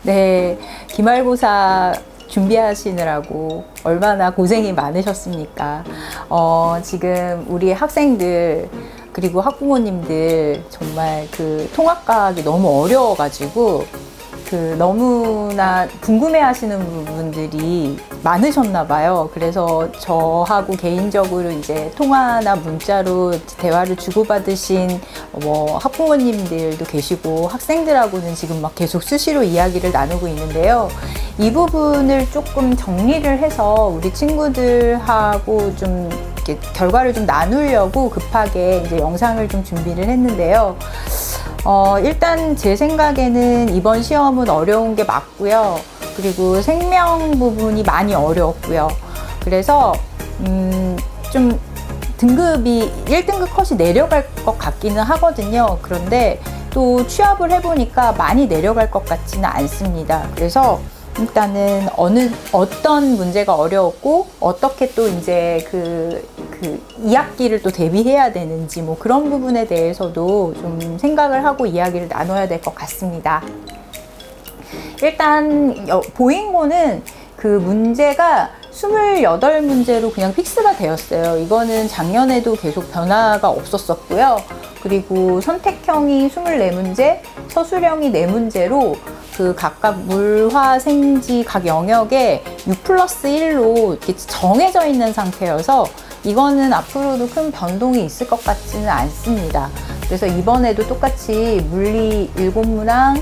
네, 기말고사 준비하시느라고 얼마나 고생이 많으셨습니까? 지금 우리 학생들 그리고 학부모님들 정말 그 통합과학이 너무 어려워가지고 너무나 궁금해하시는 부분들이 많으셨나 봐요. 그래서 저하고 개인적으로 이제 통화나 문자로 대화를 주고받으신 학부모님들도 계시고 결과들하고는 지금 막 계속 수시로 이야기를 나누고 있는데요. 이 부분을 조금 정리를 해서 우리 친구들하고 좀 이렇게 결과를 좀 나누려고 급하게 이제 영상을 좀 준비를 했는데요. 일단 제 생각에는 이번 시험은 어려운 게 맞고요. 그리고 생명 부분이 많이 어려웠고요. 그래서 좀 등급이 1등급 컷이 내려갈 것 같기는 하거든요. 그런데 또 취합을 해보니까 많이 내려갈 것 같지는 않습니다. 그래서 일단은 어떤 문제가 어려웠고 어떻게 또 이제 그 2학기를 또 대비해야 되는지 그런 부분에 대해서도 좀 생각을 하고 이야기를 나눠야 될 것 같습니다. 일단 보잉고는 그 문제가 28문제로 그냥 픽스가 되었어요. 이거는 작년에도 계속 변화가 없었었고요. 그리고 선택형이 24문제, 서술형이 4문제로 그 각각 물, 화, 생지 각 영역에 6+1로 이렇게 정해져 있는 상태여서 이거는 앞으로도 큰 변동이 있을 것 같지는 않습니다. 그래서 이번에도 똑같이 물리 7문항,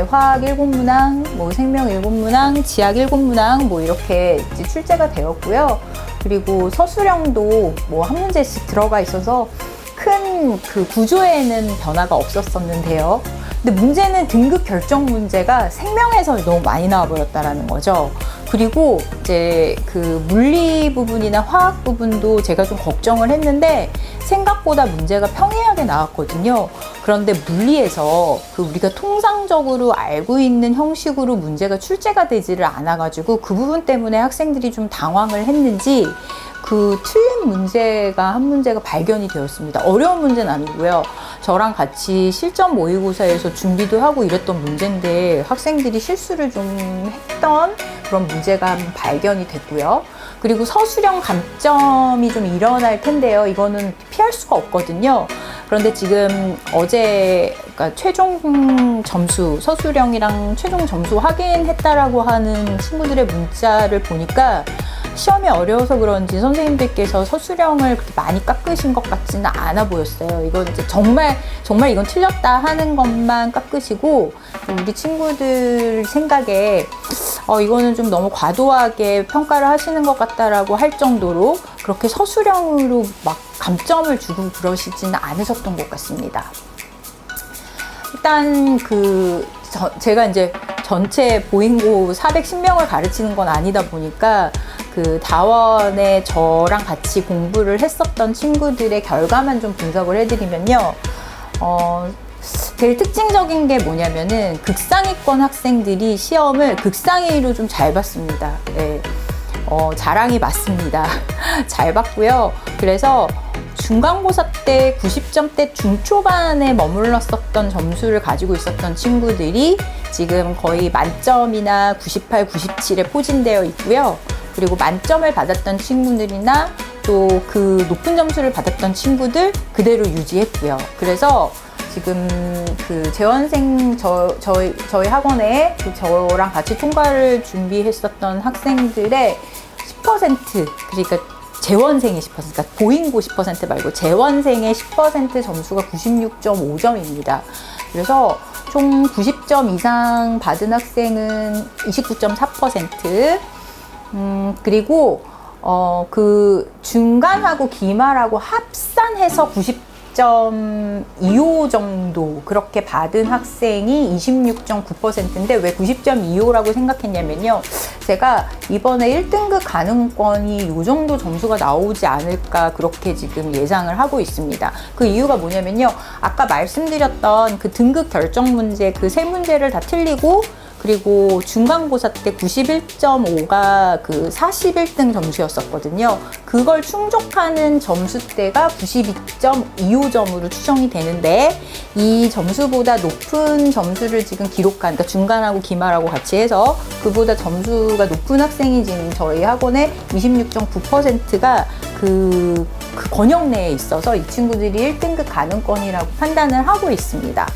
화학 7문항, 생명 7문항, 지학 7문항 이렇게 이제 출제가 되었고요. 그리고 서술형도 한 문제씩 들어가 있어서 큰 그 구조에는 변화가 없었었는데요. 근데 문제는 등급 결정 문제가 생명에서 너무 많이 나와버렸다라는 거죠. 그리고 이제 그 물리 부분이나 화학 부분도 제가 좀 걱정을 했는데 생각보다 문제가 평이하게 나왔거든요. 그런데 물리에서 우리가 통상적으로 알고 있는 형식으로 문제가 출제가 되지를 않아가지고 그 부분 때문에 학생들이 좀 당황을 했는지 틀린 문제가 한 문제가 발견이 되었습니다. 어려운 문제는 아니고요. 저랑 같이 실전 모의고사에서 준비도 하고 이랬던 문제인데 학생들이 실수를 좀 했던 그런 문제가 발견이 됐고요. 그리고 서술형 감점이 좀 일어날 텐데요. 이거는 피할 수가 없거든요. 그런데 지금 어제 그러니까 최종 점수, 서술형이랑 최종 점수 확인했다라고 하는 친구들의 문자를 보니까 시험이 어려워서 그런지 선생님들께서 서술형을 그렇게 많이 깎으신 것 같지는 않아 보였어요. 이건 이제 정말 이건 틀렸다 하는 것만 깎으시고 우리 친구들 생각에 이거는 좀 너무 과도하게 평가를 하시는 것 같다라고 할 정도로 그렇게 서술형으로 막 감점을 주고 그러시지는 않으셨던 것 같습니다. 일단 제가 이제 전체 보잉고 410명을 가르치는 건 아니다 보니까 다원에 저랑 같이 공부를 했었던 친구들의 결과만 좀 분석을 해드리면요. 제일 특징적인 게 뭐냐면은 극상위권 학생들이 시험을 극상위로 좀 잘 봤습니다. 네. 자랑이 맞습니다. 잘 봤고요. 그래서 중간고사 때 90점대 중초반에 머물렀었던 점수를 가지고 있었던 친구들이 지금 거의 만점이나 98, 97에 포진되어 있고요. 그리고 만점을 받았던 친구들이나 또 높은 점수를 받았던 친구들 그대로 유지했고요. 그래서 지금 재원생 저희 학원에 저랑 같이 통과를 준비했었던 학생들의 10% 그러니까 재원생의 10%, 그러니까 보잉고 10% 말고 재원생의 10% 점수가 96.5점입니다. 그래서 총 90점 이상 받은 학생은 29.4%, 그리고 중간하고 기말하고 합산해서 90.25 정도 그렇게 받은 학생이 26.9%인데 왜 90.25라고 생각했냐면요. 제가 이번에 1등급 가능권이 이 정도 점수가 나오지 않을까 그렇게 지금 예상을 하고 있습니다. 그 이유가 뭐냐면요. 아까 말씀드렸던 등급 결정 문제 3문제를 다 틀리고 그리고 중간고사 때 91.5가 그 41등 점수였었거든요. 그걸 충족하는 점수대가 92.25점으로 추정이 되는데, 이 점수보다 높은 점수를 지금 기록한, 그러니까 중간하고 기말하고 같이 해서 그보다 점수가 높은 학생이 지금 저희 학원의 26.9%가 그 권역 내에 있어서 이 친구들이 1등급 가능권이라고 판단을 하고 있습니다.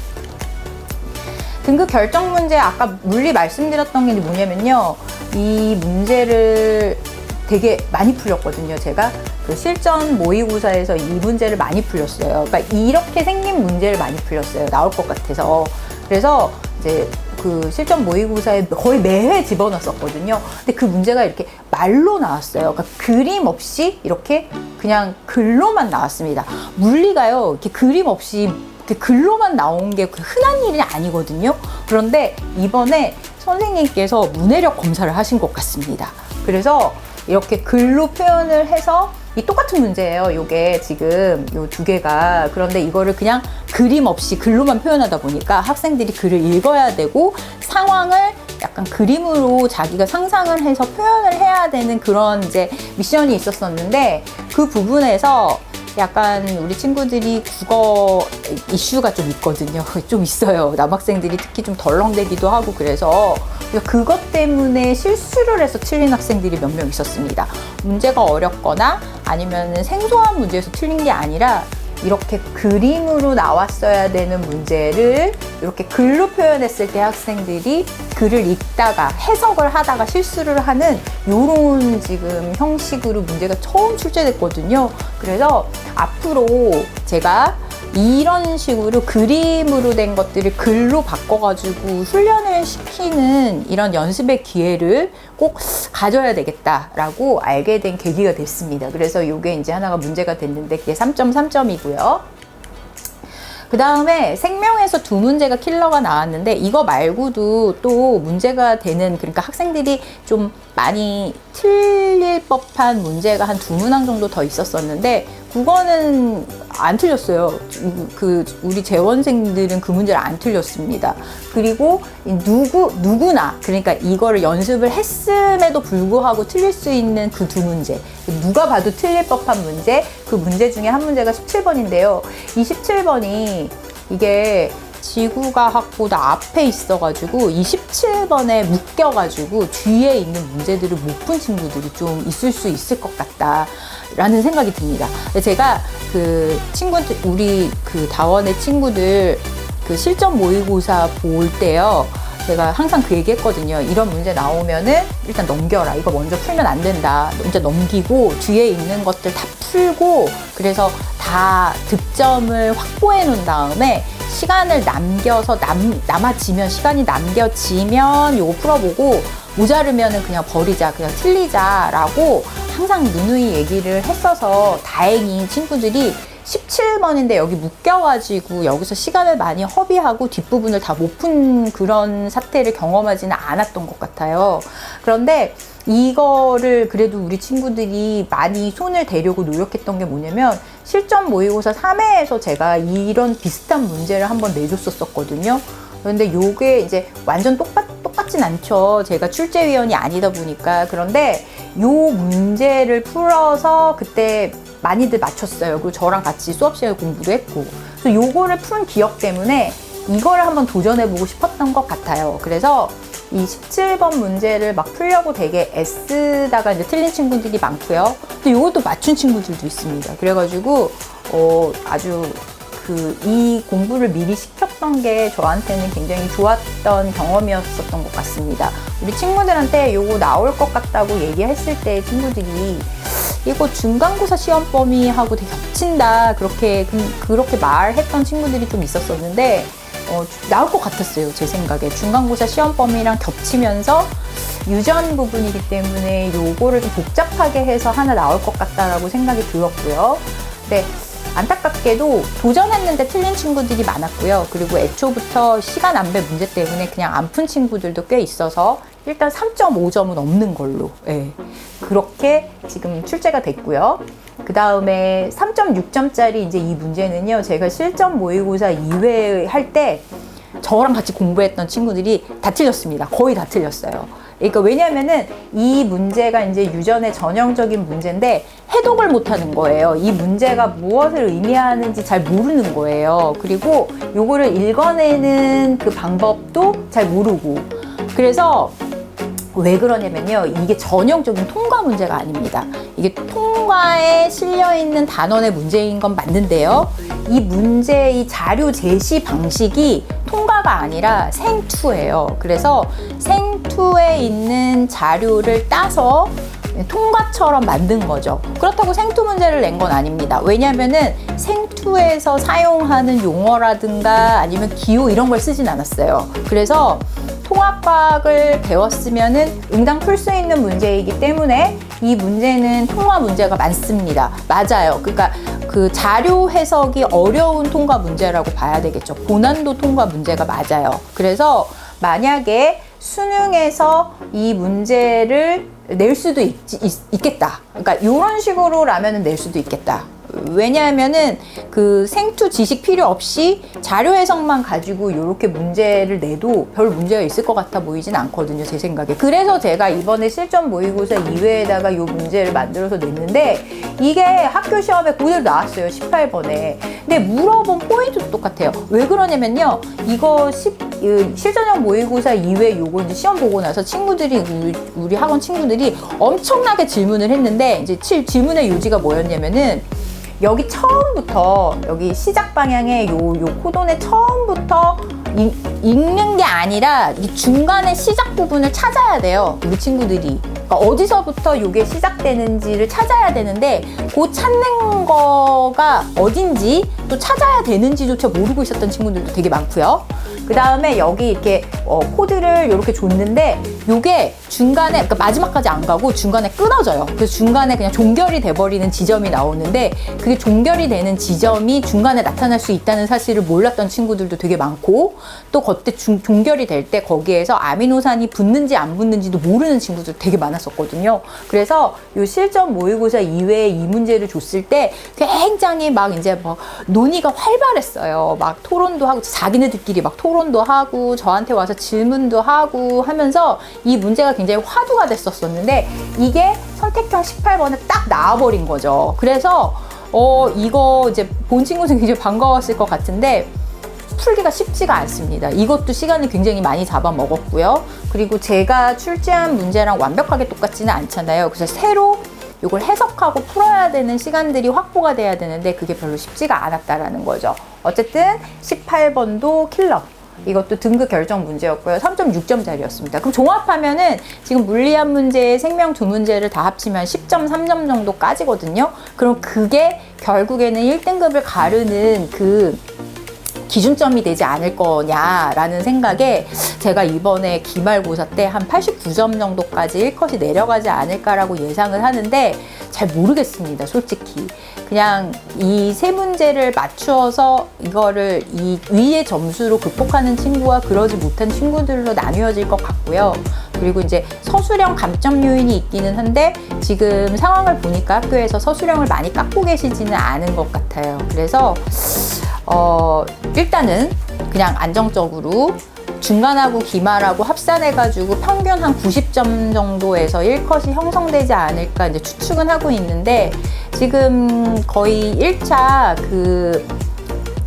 등급 결정 문제, 아까 물리 말씀드렸던 게 뭐냐면요, 이 문제를 되게 많이 풀렸거든요. 제가 그 실전 모의고사에서 이 문제를 많이 풀렸어요. 그러니까 이렇게 생긴 문제를 많이 풀렸어요. 나올 것 같아서. 그래서 이제 그 실전 모의고사에 거의 매회 집어넣었거든요. 근데 그 문제가 이렇게 말로 나왔어요. 그러니까 그림 없이 이렇게 그냥 글로만 나왔습니다. 물리가요, 이렇게 그림 없이 글로만 나온 게 흔한 일이 아니거든요. 그런데 이번에 선생님께서 문해력 검사를 하신 것 같습니다. 그래서 이렇게 글로 표현을 해서, 이 똑같은 문제예요. 요게 지금 요 두 개가. 그런데 이거를 그냥 그림 없이 글로만 표현하다 보니까 학생들이 글을 읽어야 되고 상황을 약간 그림으로 자기가 상상을 해서 표현을 해야 되는 그런 이제 미션이 있었었는데, 그 부분에서 약간 우리 친구들이 국어 이슈가 좀 있거든요. 좀 있어요. 남학생들이 특히 좀 덜렁대기도 하고, 그래서 그것 때문에 실수를 해서 틀린 학생들이 몇 명 있었습니다. 문제가 어렵거나 아니면 생소한 문제에서 틀린 게 아니라 이렇게 그림으로 나왔어야 되는 문제를 이렇게 글로 표현했을 때 학생들이 글을 읽다가 해석을 하다가 실수를 하는 요런 지금 형식으로 문제가 처음 출제됐거든요. 그래서 앞으로 제가 이런 식으로 그림으로 된 것들을 글로 바꿔가지고 훈련을 시키는 이런 연습의 기회를 꼭 가져야 되겠다라고 알게 된 계기가 됐습니다. 그래서 이게 이제 하나가 문제가 됐는데, 그게 3.3점이고요. 그 다음에 생명에서 두 문제가 킬러가 나왔는데, 이거 말고도 또 문제가 되는, 그러니까 학생들이 좀 많이 틀릴 법한 문제가 한 두 문항 정도 더 있었었는데, 국어는 안 틀렸어요. 우리 재원생들은 그 문제를 안 틀렸습니다. 그리고 누구나, 그러니까 이거를 연습을 했음에도 불구하고 틀릴 수 있는 그 두 문제, 누가 봐도 틀릴 법한 문제, 그 문제 중에 한 문제가 17번인데요. 이 17번이 이게 지구과학보다 앞에 있어가지고 27번에 묶여가지고 뒤에 있는 문제들을 못 푼 친구들이 좀 있을 수 있을 것 같다라는 생각이 듭니다. 제가 그 친구들, 우리 그 다원의 친구들 그 실전 모의고사 볼 때요, 제가 항상 그 얘기 했거든요. 이런 문제 나오면은 일단 넘겨라. 이거 먼저 풀면 안 된다. 먼저 넘기고 뒤에 있는 것들 다 풀고, 그래서 다 득점을 확보해 놓은 다음에 시간을 남겨서 남아지면, 시간이 남겨지면 요거 풀어보고, 모자르면은 그냥 버리자, 그냥 틀리자라고 항상 누누이 얘기를 했어서 다행히 친구들이 17번인데 여기 묶여가지고 여기서 시간을 많이 허비하고 뒷부분을 다 못 푼 그런 사태를 경험하지는 않았던 것 같아요. 그런데 이거를 그래도 우리 친구들이 많이 손을 대려고 노력했던 게 뭐냐면, 실전 모의고사 3회에서 제가 이런 비슷한 문제를 한번 내줬었거든요. 그런데 요게 이제 완전 똑같진 않죠. 제가 출제위원이 아니다 보니까. 그런데 요 문제를 풀어서 그때 많이들 맞췄어요. 그리고 저랑 같이 수업 시간에 공부도 했고. 그래서 요거를 푼 기억 때문에 이거를 한번 도전해보고 싶었던 것 같아요. 그래서 이 17번 문제를 막 풀려고 되게 애쓰다가 이제 틀린 친구들이 많고요. 근데 요것도 맞춘 친구들도 있습니다. 그래가지고 아주 이 공부를 미리 시켰던 게 저한테는 굉장히 좋았던 경험이었었던 것 같습니다. 우리 친구들한테 요거 나올 것 같다고 얘기했을 때 친구들이 이거 중간고사 시험 범위하고 되게 겹친다, 그렇게 말했던 친구들이 좀 있었었는데, 나올 것 같았어요. 제 생각에 중간고사 시험 범위랑 겹치면서 유전 부분이기 때문에 요거를 좀 복잡하게 해서 하나 나올 것 같다라고 생각이 들었고요. 근데 안타깝게도 도전했는데 틀린 친구들이 많았고요. 그리고 애초부터 시간 안배 문제 때문에 그냥 안 푼 친구들도 꽤 있어서 일단 3.5점은 없는 걸로, 그렇게 지금 출제가 됐고요. 그 다음에 3.6점짜리 이제 이 문제는요, 제가 실전 모의고사 2회 할 때 저랑 같이 공부했던 친구들이 다 틀렸습니다. 거의 다 틀렸어요. 그러니까 왜냐면은 이 문제가 이제 유전의 전형적인 문제인데 해독을 못하는 거예요. 이 문제가 무엇을 의미하는지 잘 모르는 거예요. 그리고 요거를 읽어내는 그 방법도 잘 모르고. 그래서 왜 그러냐면요, 이게 전형적인 통과 문제가 아닙니다. 이게 통과에 실려있는 단원의 문제인 건 맞는데요, 이 문제, 이 자료 제시 방식이 통과가 아니라 생투예요. 그래서 생투에 있는 자료를 따서 통과처럼 만든 거죠. 그렇다고 생투 문제를 낸 건 아닙니다. 왜냐면은 생투에서 사용하는 용어라든가 아니면 기호 이런 걸 쓰진 않았어요. 그래서 통합과학을 배웠으면은 응당 풀 수 있는 문제이기 때문에 이 문제는 통과 문제가 많습니다. 맞아요. 그러니까 그 자료 해석이 어려운 통과 문제라고 봐야 되겠죠. 고난도 통과 문제가 맞아요. 그래서 만약에 수능에서 이 문제를 낼 수도 있겠다. 그러니까 이런 식으로라면은 낼 수도 있겠다. 왜냐하면은 그 생투 지식 필요 없이 자료 해석만 가지고 이렇게 문제를 내도 별 문제가 있을 것 같아 보이진 않거든요, 제 생각에. 그래서 제가 이번에 실전 모의고사 2회에다가 이 문제를 만들어서 냈는데 이게 학교 시험에 그대로 나왔어요, 18번에. 근데 물어본 포인트도 똑같아요. 왜 그러냐면요, 이거 실전형 모의고사 2회 요거 이제 시험 보고 나서 친구들이, 우리 학원 친구들이 엄청나게 질문을 했는데, 이제 질문의 요지가 뭐였냐면은, 여기 처음부터, 여기 시작 방향의 요 코돈의 처음부터 읽는 게 아니라 이 중간에 시작 부분을 찾아야 돼요, 우리 친구들이. 그러니까 어디서부터 이게 시작되는지를 찾아야 되는데 그 찾는 거가 어딘지 또 찾아야 되는지조차 모르고 있었던 친구들도 되게 많고요. 그 다음에 여기 이렇게 코드를 이렇게 줬는데 요게 중간에, 그러니까 마지막까지 안 가고 중간에 끊어져요. 그래서 중간에 그냥 종결이 돼버리는 지점이 나오는데 그게 종결이 되는 지점이 중간에 나타날 수 있다는 사실을 몰랐던 친구들도 되게 많고, 또 그때 종결이 될 때 거기에서 아미노산이 붙는지 안 붙는지도 모르는 친구들 되게 많았었거든요. 그래서 요 실전 모의고사 2회에 이 문제를 줬을 때 굉장히 막 이제 막 논의가 활발했어요. 막 토론도 하고, 자기네들끼리 막 토론도 하고 저한테 와서 질문도 하고 하면서 이 문제가 굉장히 화두가 됐었는데 이게 선택형 18번에 딱 나와버린 거죠. 그래서 이거 이제 본 친구들은 굉장히 반가웠을 것 같은데 풀기가 쉽지가 않습니다. 이것도 시간을 굉장히 많이 잡아먹었고요. 그리고 제가 출제한 문제랑 완벽하게 똑같지는 않잖아요. 그래서 새로 이걸 해석하고 풀어야 되는 시간들이 확보가 돼야 되는데 그게 별로 쉽지가 않았다라는 거죠. 어쨌든 18번도 킬러. 이것도 등급 결정 문제였고요. 3.6점짜리였습니다. 그럼 종합하면은 지금 물리학 문제, 생명 두 문제를 다 합치면 10.3점 정도까지거든요. 그럼 그게 결국에는 1등급을 가르는 그 기준점이 되지 않을 거냐라는 생각에 제가 이번에 기말고사 때 한 89점 정도까지 1컷이 내려가지 않을까라고 예상을 하는데 잘 모르겠습니다, 솔직히. 그냥 이 세 문제를 맞추어서 이거를 이 위의 점수로 극복하는 친구와 그러지 못한 친구들로 나뉘어질 것 같고요. 그리고 이제 서술형 감점 요인이 있기는 한데 지금 상황을 보니까 학교에서 서술형을 많이 깎고 계시지는 않은 것 같아요. 그래서 일단은 그냥 안정적으로 중간하고 기말하고 합산해가지고 평균 한 90점 정도에서 1컷이 형성되지 않을까 이제 추측은 하고 있는데, 지금 거의 1차 그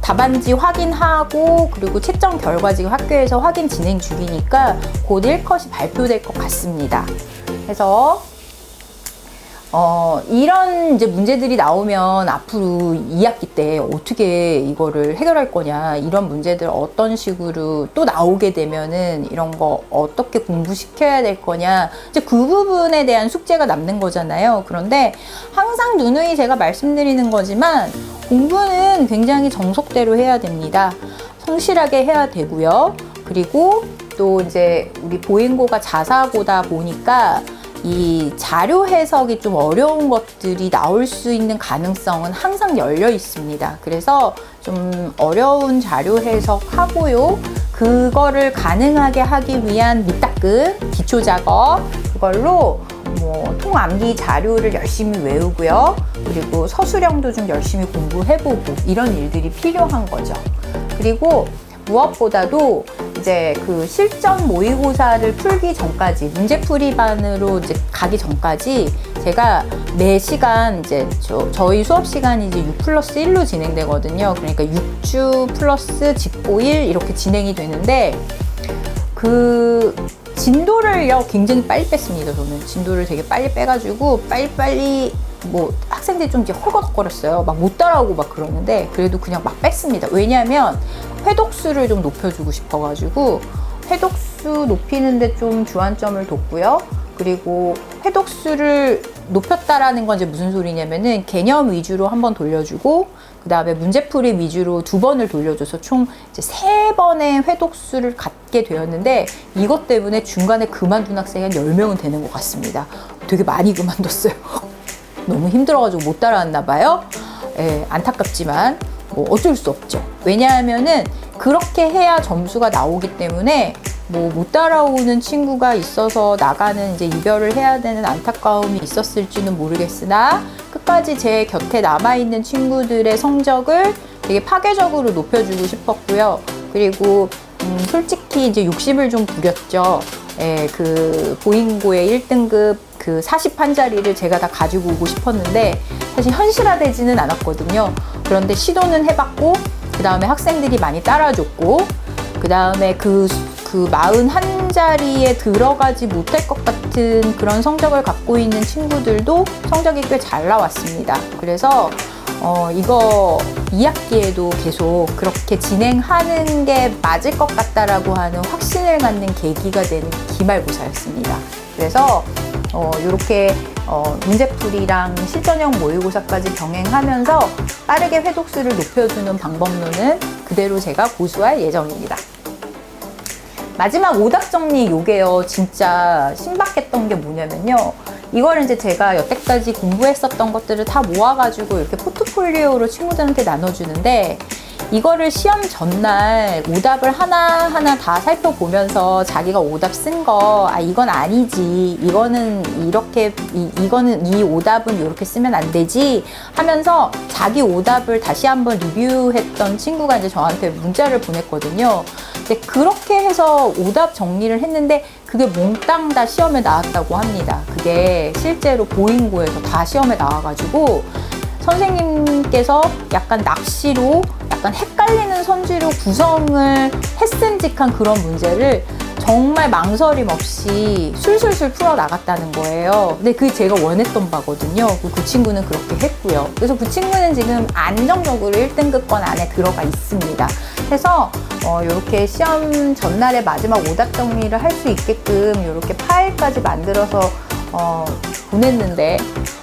답안지 확인하고 그리고 채점 결과 지금 학교에서 확인 진행 중이니까 곧 1컷이 발표될 것 같습니다. 그래서 이런 이제 문제들이 나오면 앞으로 2학기 때 어떻게 이거를 해결할 거냐, 이런 문제들 어떤 식으로 또 나오게 되면은 이런 거 어떻게 공부시켜야 될 거냐, 이제 그 부분에 대한 숙제가 남는 거잖아요. 그런데 항상 누누이 제가 말씀드리는 거지만 공부는 굉장히 정석대로 해야 됩니다. 성실하게 해야 되고요. 그리고 또 이제 우리 보행고가 자사고다 보니까 이 자료 해석이 좀 어려운 것들이 나올 수 있는 가능성은 항상 열려 있습니다. 그래서 좀 어려운 자료 해석하고요. 그거를 가능하게 하기 위한 밑닦은 기초 작업, 그걸로 뭐 통암기 자료를 열심히 외우고요. 그리고 서술형도 좀 열심히 공부해보고 이런 일들이 필요한 거죠. 그리고 무엇보다도 이제 그 실전 모의고사를 풀기 전까지, 문제풀이반으로 이제 가기 전까지 제가 매 시간 이제 저희 수업 시간이 이제 6+1로 진행되거든요. 그러니까 6주 플러스 직고 1 이렇게 진행이 되는데, 그 진도를요 굉장히 빨리 뺐습니다. 저는 진도를 되게 빨리 빼가지고 빨리빨리 뭐 학생들이 좀 이제 헐거덕거렸어요. 막 못 따라오고 막 그러는데 그래도 그냥 막 뺐습니다. 왜냐하면 회독수를 좀 높여주고 싶어가지고 회독수 높이는데 좀 주안점을 뒀고요. 그리고 회독수를 높였다라는 건 이제 무슨 소리냐면은 개념 위주로 한번 돌려주고 그 다음에 문제풀이 위주로 2번을 돌려줘서 총 이제 3번의 회독수를 갖게 되었는데, 이것 때문에 중간에 그만둔 학생이 한 10명은 되는 것 같습니다. 되게 많이 그만뒀어요. 너무 힘들어가지고 못 따라왔나 봐요. 예, 안타깝지만 뭐 어쩔 수 없죠. 왜냐하면은 그렇게 해야 점수가 나오기 때문에 뭐 못 따라오는 친구가 있어서 나가는 이제 이별을 해야 되는 안타까움이 있었을지는 모르겠으나, 끝까지 제 곁에 남아있는 친구들의 성적을 되게 파괴적으로 높여주고 싶었고요. 그리고 솔직히 이제 욕심을 좀 부렸죠. 예, 그 보잉고의 1등급 그 40판짜리를 제가 다 가지고 오고 싶었는데 사실 현실화되지는 않았거든요. 그런데 시도는 해봤고, 그 다음에 학생들이 많이 따라줬고, 그 다음에 그 41자리에 들어가지 못할 것 같은 그런 성적을 갖고 있는 친구들도 성적이 꽤 잘 나왔습니다. 그래서 이거 2학기에도 계속 그렇게 진행하는 게 맞을 것 같다라고 하는 확신을 갖는 계기가 되는 기말고사였습니다. 그래서 이렇게 문제풀이랑 실전형 모의고사까지 병행하면서 빠르게 회독수를 높여주는 방법론은 그대로 제가 고수할 예정입니다. 마지막 오답 정리, 요게요 진짜 신박했던 게 뭐냐면요, 이거를 이제 제가 여태까지 공부했었던 것들을 다 모아가지고 이렇게 포트폴리오로 친구들한테 나눠주는데, 이거를 시험 전날 오답을 하나하나 다 살펴보면서 자기가 오답 쓴 거, 아 이건 아니지, 이거는 이렇게, 이거는 이 오답은 이렇게 쓰면 안 되지 하면서 자기 오답을 다시 한번 리뷰했던 친구가 이제 저한테 문자를 보냈거든요. 근데 그렇게 해서 오답 정리를 했는데 그게 몽땅 다 시험에 나왔다고 합니다. 그게 실제로 보잉고에서 다 시험에 나와가지고 선생님께서 약간 낚시로, 약간 헷갈리는 선지로 구성을 했음직한 그런 문제를 정말 망설임 없이 술술술 풀어 나갔다는 거예요. 근데 그게 제가 원했던 바거든요. 그 친구는 그렇게 했고요. 그래서 그 친구는 지금 안정적으로 1등급권 안에 들어가 있습니다. 그래서 이렇게 시험 전날에 마지막 오답 정리를 할 수 있게끔 이렇게 파일까지 만들어서 보냈는데,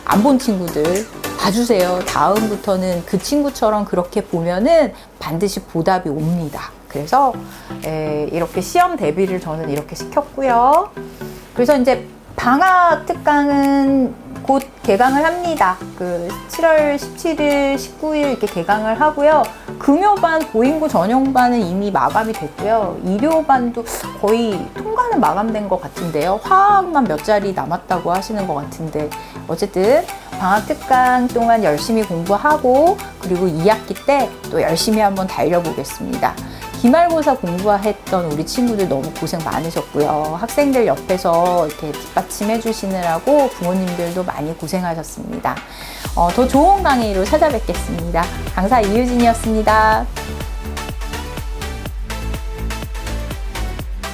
안 본 친구들 봐주세요. 다음부터는 그 친구처럼 그렇게 보면은 반드시 보답이 옵니다. 그래서 이렇게 시험 대비를 저는 이렇게 시켰고요. 그래서 이제 방학 특강은 곧 개강을 합니다. 그 7월 17일, 19일 이렇게 개강을 하고요. 금요반, 보잉고 전용반은 이미 마감이 됐고요. 일요반도 거의 통과는 마감된 것 같은데요. 화학만 몇 자리 남았다고 하시는 것 같은데, 어쨌든 방학 특강 동안 열심히 공부하고, 그리고 2학기 때 또 열심히 한번 달려보겠습니다. 기말고사 공부했던 우리 친구들 너무 고생 많으셨고요. 학생들 옆에서 이렇게 뒷받침해 주시느라고 부모님들도 많이 고생하셨습니다. 더 좋은 강의로 찾아뵙겠습니다. 강사 이유진이었습니다.